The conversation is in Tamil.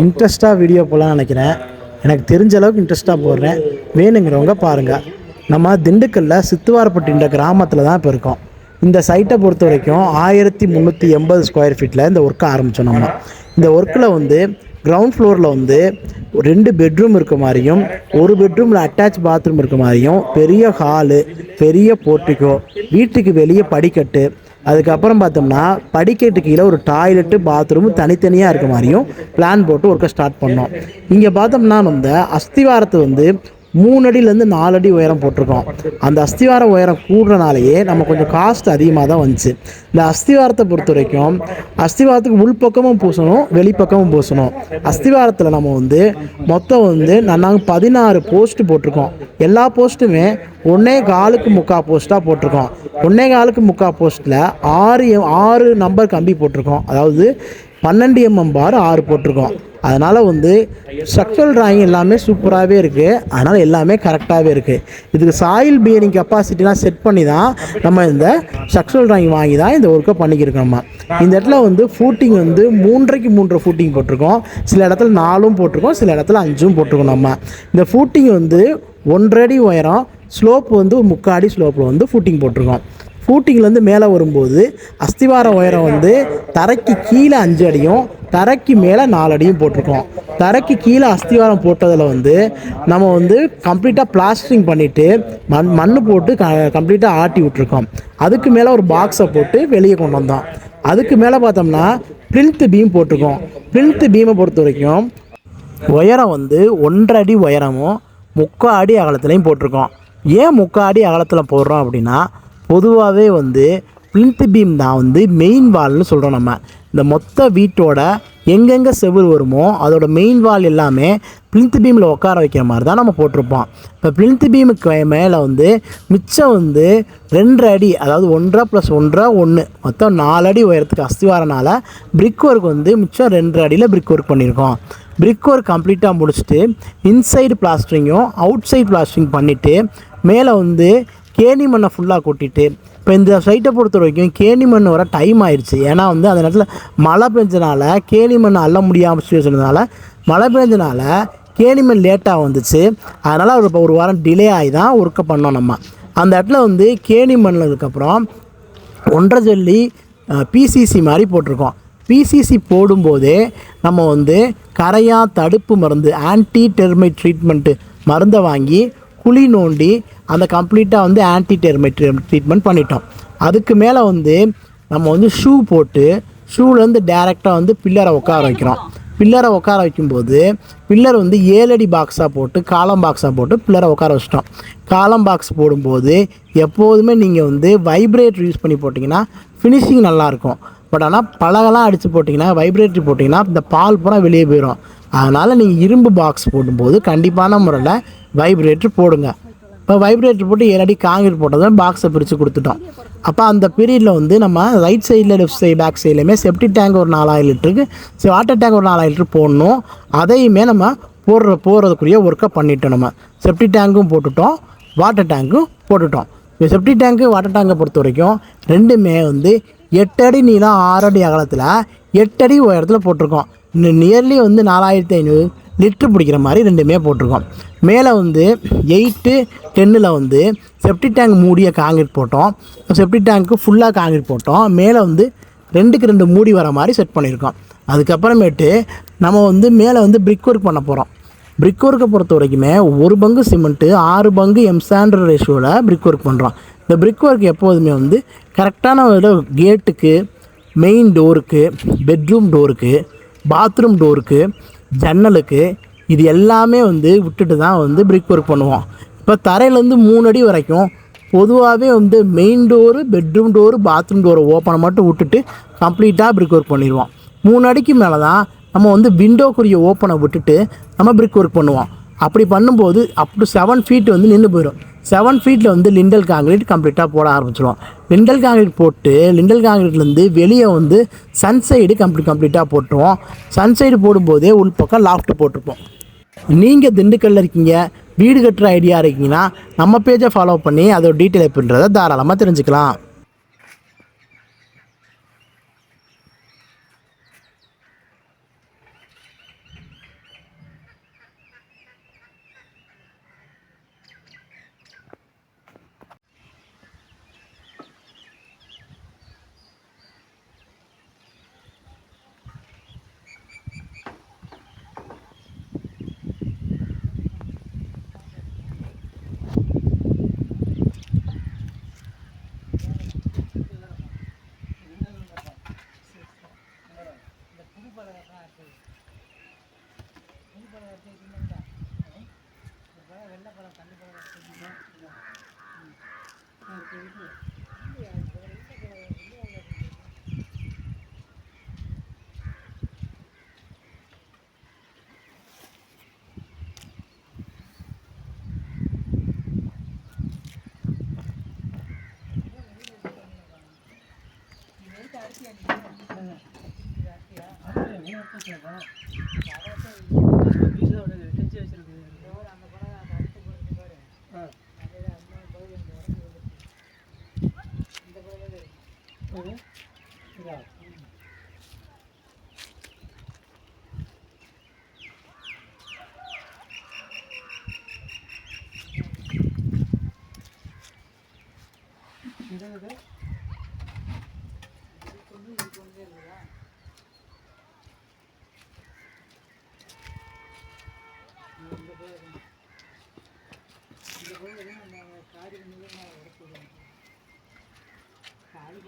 இன்ட்ரெஸ்ட்டாக வீடியோ போடலான்னு நினைக்கிறேன். எனக்கு தெரிஞ்ச அளவுக்கு இன்ட்ரெஸ்ட்டாக போடுறேன். வேணுங்கிறவங்க பாருங்கள். நம்ம திண்டுக்கல்லில் சித்துவாரப்பட்டின்ற கிராமத்தில் தான் இப்போ இருக்கோம். இந்த சைட்டை பொறுத்த வரைக்கும் 1380 ஸ்கொயர் ஃபீட்டில் இந்த ஒர்க்கை ஆரம்பித்தோம். நம்ம இந்த ஒர்க்கில் வந்து கிரவுண்ட் ஃப்ளோரில் வந்து 2 பெட்ரூம் இருக்க மாதிரியும், ஒரு பெட்ரூமில் அட்டாச் பாத்ரூம் இருக்க மாதிரியும், பெரிய ஹாலு, பெரிய போர்ட்டிகோ, வீட்டுக்கு வெளியே படிக்கட்டு, அதுக்கப்புறம் பார்த்தோம்னா படிக்கட்டுக்கு கீழே ஒரு டாய்லெட்டு பாத்ரூம் தனித்தனியாக இருக்க மாதிரியும் பிளான் போட்டு ஒர்க்கை ஸ்டார்ட் பண்ணோம். இங்கே பார்த்தோம்னா வந்து அஸ்திவாரத்தை வந்து 3 அடியிலேருந்து 4 அடி உயரம் போட்டிருக்கோம். அந்த அஸ்திவார உயரம் கூடுறனாலேயே நம்ம கொஞ்சம் காஸ்ட் அதிகமாக தான் வந்துச்சு. இந்த அஸ்திவாரத்தை பொறுத்த வரைக்கும் அஸ்திவாரத்துக்கு உள்பக்கமும் பூசணும், வெளிப்பக்கமும் பூசணும். அஸ்திவாரத்தில் நம்ம வந்து மொத்தம் வந்து நாங்கள் 16 போஸ்ட் போட்டிருக்கோம். எல்லா போஸ்ட்டுமே 1.25 போஸ்ட்டாக போட்டிருக்கோம். 1.25 போஸ்ட்டில் 6 நம்பர் கம்பி போட்டிருக்கோம். அதாவது 12 mm பார் 6 போட்டிருக்கோம். அதனால் வந்து ஸ்ட்ரக்சரல் டிராயிங் எல்லாமே சூப்பராகவே இருக்குது. அதனால் எல்லாமே கரெக்டாகவே இருக்குது. இதுக்கு சாயில் பியரிங் கெப்பாசிட்டிலாம் செட் பண்ணி தான் நம்ம இந்த ஸ்ட்ரக்சரல் டிராயிங் வாங்கி தான் இந்த ஒர்க்கை பண்ணிக்கிருக்கோம். நம்ம இந்த இடத்துல வந்து ஃபூட்டிங் வந்து 3.5 3 ஃபூட்டிங் போட்டிருக்கோம். சில இடத்துல 4 போட்டிருக்கோம், சில இடத்துல 5 போட்டிருக்கோம். நம்ம இந்த ஃபூட்டிங் வந்து 1.5 அடி உயரம், ஸ்லோப் வந்து 3/4 அடி ஸ்லோப்பில் வந்து ஃபூட்டிங் போட்டிருக்கோம். ஃபூட்டிங்லேருந்து மேலே வரும்போது அஸ்திவார உயரம் வந்து தரைக்கு கீழே 5 அடியும், தரைக்கு மேலே 4 அடியும் போட்டிருக்கோம். தரைக்கு கீழே அஸ்திவாரம் போட்டதில் வந்து நம்ம வந்து கம்ப்ளீட்டாக பிளாஸ்டரிங் பண்ணிவிட்டு மண் போட்டு கம்ப்ளீட்டாக ஆட்டி விட்ருக்கோம். அதுக்கு மேலே ஒரு பாக்ஸை போட்டு வெளியே கொண்டு வந்தோம். அதுக்கு மேலே பார்த்தோம்னா பிளின்த் பீம் போட்டிருக்கோம். பிளின்த் பீமை பொறுத்த வரைக்கும் உயரம் வந்து 1.5 அடி உயரமும் 3/4 அடி அகலத்துலையும் போட்டிருக்கோம். ஏன் 3/4 அடி அகலத்தில் போடுறோம் அப்படின்னா, பொதுவாகவே வந்து பிளின்த் பீம் தான் வந்து மெயின் வால்னு சொல்கிறோம். நம்ம இந்த மொத்த வீட்டோட எங்கெங்கே செவுரு வருமோ அதோட மெயின் வால் எல்லாமே பிளின்த் பீமில் உட்கார வைக்கிற மாதிரி தான் நம்ம போட்டிருப்போம். இப்போ பிளின்த் பீமுக்கு மேலே வந்து மிச்சம் வந்து 2.5 அடி, அதாவது 1 + 1 மொத்தம் 4 அடி உயரத்துக்கு அஸ்திவாரனால பிரிக் ஒர்க் வந்து மிச்சம் 2.5 அடியில் பிரிக் ஒர்க் பண்ணியிருக்கோம். பிரிக் ஒர்க் கம்ப்ளீட்டாக முடிச்சுட்டு இன்சைடு பிளாஸ்டரிங்கும் அவுட் சைடு பிளாஸ்டரிங் பண்ணிவிட்டு மேலே வந்து கேணி மண்ணை ஃபுல்லாக கொட்டிட்டு, இப்போ இந்த சைட்டை பொறுத்த வரைக்கும் கேணி மண் வர டைம் ஆயிடுச்சு. ஏன்னா வந்து அந்த நேரத்தில் மழை பெஞ்சனால கேணி மண் அள்ள முடியாமல் சுச்சுவேஷனால மழை பெஞ்சனால கேணி மண் லேட்டாக வந்துச்சு. அதனால் ஒரு வாரம் டிலே ஆகி தான் ஒர்க்கை பண்ணோம். நம்ம அந்த இடத்துல வந்து கேணி மண்ணுக்கப்புறம் 1.5 ஜல்லி பிசிசி மாதிரி போட்டிருக்கோம். பிசிசி போடும்போதே நம்ம வந்து கரையா தடுப்பு மருந்து, ஆன்டி டெர்மைட் ட்ரீட்மெண்ட்டு மருந்தை வாங்கி குழி நோண்டி அந்த கம்ப்ளீட்டாக வந்து ஆன்டி டெர்மைட் ட்ரீட்மெண்ட் பண்ணிட்டோம். அதுக்கு மேலே வந்து நம்ம வந்து ஷூ போட்டு ஷூலேருந்து டேரெக்டாக வந்து பில்லரை உட்கார வைக்கிறோம். பில்லரை உட்கார வைக்கும்போது பில்லர் வந்து 7 அடி பாக்ஸாக போட்டு காலம் பாக்ஸாக போட்டு பில்லரை உட்கார வச்சிட்டோம். காலம் பாக்ஸ் போடும்போது எப்போதுமே நீங்கள் வந்து வைப்ரேட்டர் யூஸ் பண்ணி போட்டிங்கன்னா ஃபினிஷிங் நல்லாயிருக்கும். பட் ஆனால் பலகெல்லாம் அடித்து போட்டிங்கன்னா வைப்ரேட்டரி போட்டிங்கன்னா இந்த பால் பூரா வெளியே போயிடும். அதனால் நீங்கள் இரும்பு பாக்ஸ் போடும்போது கண்டிப்பான முறையில் வைப்ரேட்டர் போடுங்க. இப்போ வைப்ரேட்டர் போட்டு 7 அடி காங்கிரீட் போட்டதும் பாக்ஸை பிரித்து கொடுத்துட்டோம். அப்போ அந்த பீரியடில் வந்து நம்ம ரைட் சைடில் லெஃப்ட் சைடு பேக் சைட்லையுமே செப்டி டேங்க் ஒரு 4000 லிட்டருக்கு, வாட்டர் டேங்க் ஒரு 4000 லிட்டர் போடணும். அதையுமே நம்ம போடுறதுக்குரிய ஒர்க்கை பண்ணிட்டோம். நம்ம செப்டி டேங்க்கும் போட்டுட்டோம், வாட்டர் டேங்க்கும் போட்டுட்டோம். இந்த செப்டி டேங்க்கு வாட்டர் டேங்கை பொறுத்த வரைக்கும் ரெண்டுமே வந்து 8 அடி நீளம் 6 அடி அகலத்தில் 8 அடி உயரத்தில் போட்டிருக்கோம். நியர்லி வந்து 4500 லிட்ரு பிடிக்கிற மாதிரி ரெண்டுமே போட்டிருக்கோம். மேலே வந்து 8 10 வந்து செப்டி டேங்க் மூடிய காங்கிரீட் போட்டோம். செப்டி டேங்க்கு ஃபுல்லாக காங்கிரீட் போட்டோம். மேலே வந்து 2க்கு 2 மூடி வர மாதிரி செட் பண்ணியிருக்கோம். அதுக்கப்புறமேட்டு நம்ம வந்து மேலே வந்து பிரிக் ஒர்க் பண்ண போகிறோம். பிரிக் ஒர்க்கை பொறுத்த வரைக்குமே 1 பங்கு சிமெண்ட்டு 6 பங்கு எம்சாண்டர் ரேஷியோவில் பிரிக் ஒர்க் பண்ணுறோம். இந்த பிரிக் ஒர்க் எப்போதுமே வந்து கரெக்டான கேட்டுக்கு, மெயின் டோருக்கு, பெட்ரூம் டோருக்கு, பாத்ரூம் டோருக்கு, ஜன்னலுக்கு, இது எல்லாமே வந்து விட்டுட்டு தான் வந்து பிரிக் ஒர்க் பண்ணுவோம். இப்போ தரையிலேருந்து 3 அடி வரைக்கும் பொதுவாகவே வந்து main door, bedroom door, bathroom டோரை ஓப்பனை மட்டும் விட்டுட்டு கம்ப்ளீட்டாக பிரிக் ஒர்க் பண்ணிடுவோம். 3 அடிக்கு மேலே தான் நம்ம வந்து விண்டோக்குரிய ஓப்பனை விட்டுட்டு நம்ம பிரிக் ஒர்க் பண்ணுவோம். அப்படி பண்ணும்போது அப் டு 7 ஃபீட் வந்து நின்று போயிடும். 7 ஃபீட்டில் வந்து லிண்டல் காங்கிரீட் கம்ப்ளீட்டாக போட ஆரம்பிச்சிடுவோம். லிண்டல் காங்கிரீட் போட்டு லிண்டல் காங்கிரீட்லேருந்து வெளியே வந்து சன்சைடு கம்ப்ளீட்டாக போட்டுருவோம். சன்சைடு போடும்போதே உள்பக்கம் லாஃப்ட் போட்டிருப்போம். நீங்கள் திண்டுக்கல்லில் இருக்கீங்க, வீடு கட்டுற ஐடியா இருக்கீங்கன்னா நம்ம பேஜை ஃபாலோ பண்ணி அதோட டீட்டெயில் எப்படின்றதை தாராளமாக தெரிஞ்சுக்கலாம். காரி